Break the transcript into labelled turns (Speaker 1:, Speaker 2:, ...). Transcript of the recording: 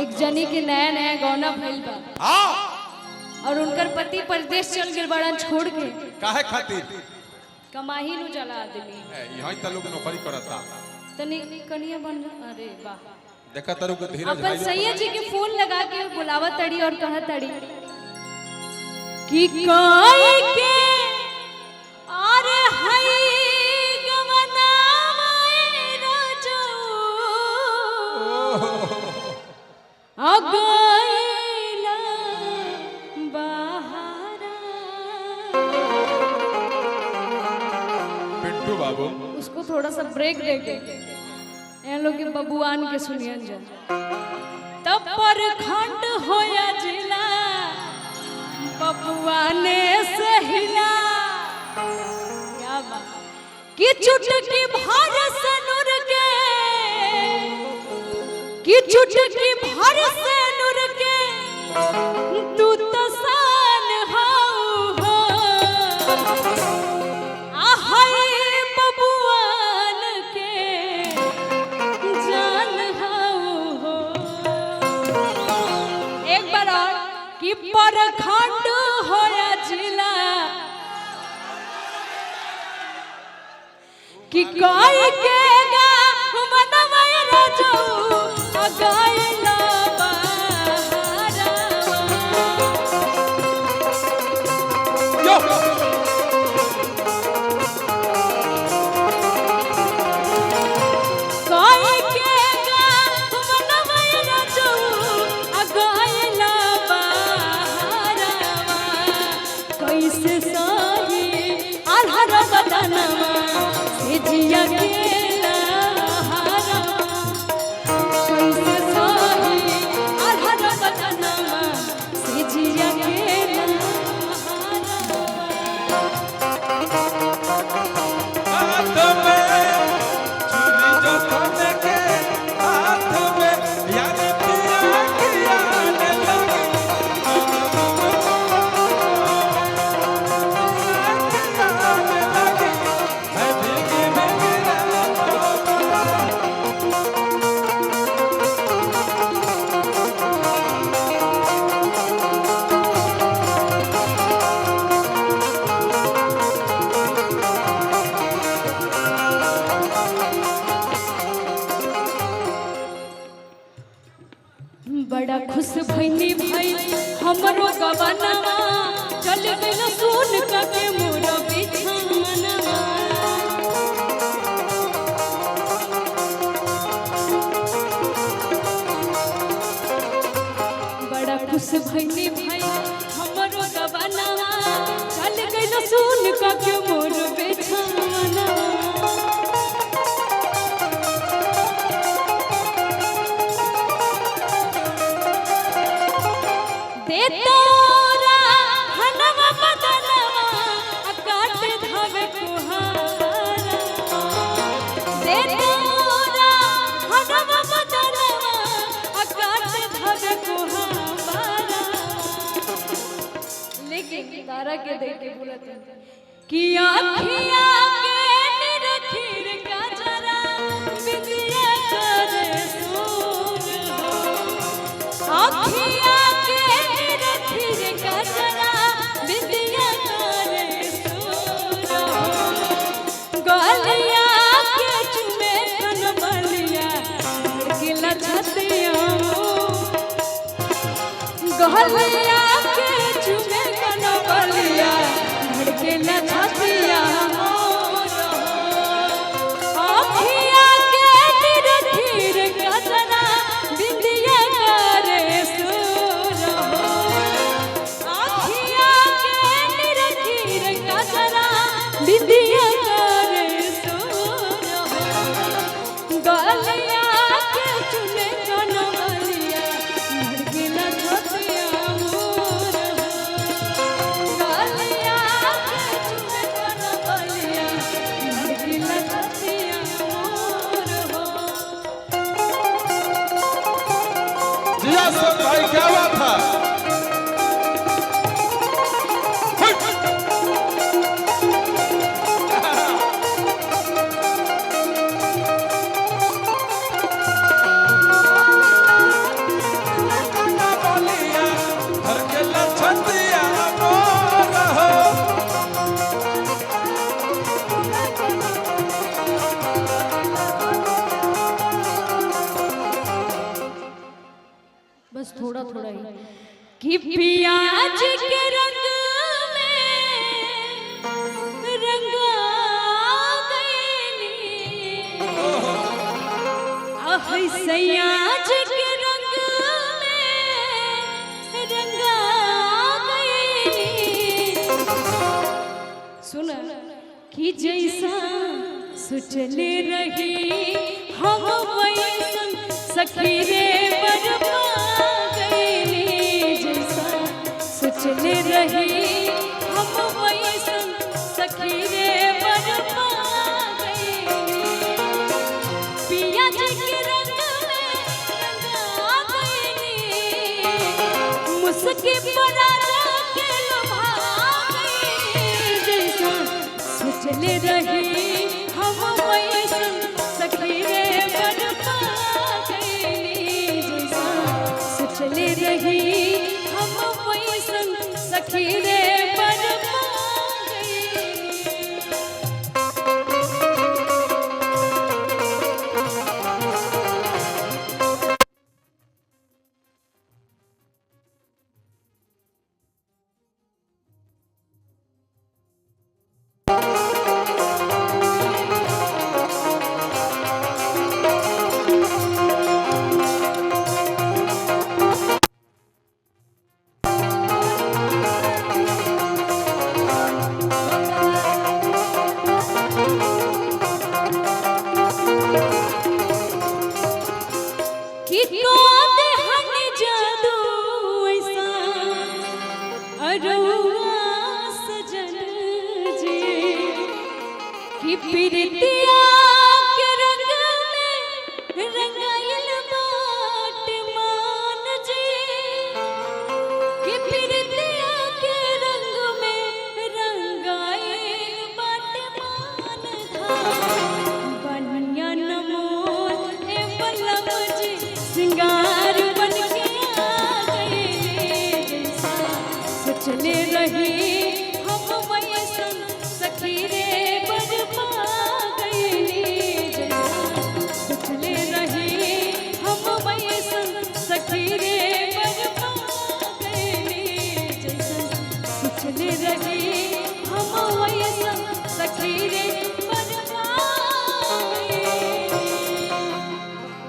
Speaker 1: एक जनी के नया नया गौना भइल बा और उनकर पति परदेश चल गए बड़ा छोड़ के
Speaker 2: काहे खातिर
Speaker 1: कमाही नु चला आदमी
Speaker 2: यहीं त लोग नौकरी करता
Speaker 1: तनी कनिया बन अरे वाह
Speaker 2: देखा तरु के धीरज
Speaker 1: अपन सैयद जी के फोन लगा के बुलावत तड़ी और कहत तड़ी कि कोई के अरे हई गवना राजो अगैला बहारा
Speaker 2: पिंटू बाबू
Speaker 1: उसको थोड़ा सा ब्रेक दे के इन लोग के बबुआन के सुनियन जा तब पर खंड होया जिला बबुआने से हिला क्या बात कि चुटकी भर से नूर के कि चुटकी भर से नूर के तू तो सान हो आहै बबुआन के जान हो एक बार और कि परखंड होया जिला कि कोई के गा मनवा राजो अगैला बहारा कोई के गा मनवा राजो अगैला बहारा कैसे सही आल्हर बदनवा से जिया गेला हारा कैसे सही आल्हर बदनवा से जिया गेला
Speaker 2: हाथ में चुरी जतन के हाथ में यार पिया किया ने लगी है भीगी भीगी
Speaker 1: बड़ा खुश भइनी भाई हमरो गवनवा चल गइल सुन के मोर बिछानवा बड़ा खुश भइनी भाई हमरो गवनवा चल गइल सुन के मोर बिछानवा दे तोरा हनवा बदनवा काट धवे कुहारा दे तोरा हनवा बदनवा काट धवे कुहारा लेकिन तारा के देख के बोलत कि आँखिया के निरखिर का जरा बिंदिया करे सूर आँखिया के निरखिर का जरा बिंदिया करे सूर गलिया के चुमे कन बलिया गिला छतिया गलिया के चुमे कन बलिया धड़केला छतिया आँखिया के निरखिर का जरा बिंदिया करे सूर आँखिया के निरखिर का जरा बिंदिया करे सूर गलिया के चुमे कन बलिया धड़केला छतिया मोर गलिया के चुमे कन बलिया धड़केला छतिया मोर
Speaker 2: जिया सब भाई क्या बात है
Speaker 1: बस थोड़ा थोड़ा ही कि पियाज के रंग में रंगा गईली सयाज के रंग में रंगा गईली। सुन कि जैसा सोचले रही हम वैसन सखी रे बरमा गईली। जैसा सोचले रही हम वैसन सखी रे बरमा गईली। पिया जी के रंग में रंगा गईली मुस्की पर के लुभा गईली। जैसा सोचले रही हम वैसन सखी रे बरमा गईली। जैसा सोचले रही हम वैसन सखी रे बरमा गईली। कि कोते हन जादू ऐसा अरुआ सजन जी कि प्रीतिया के रंग में रंगा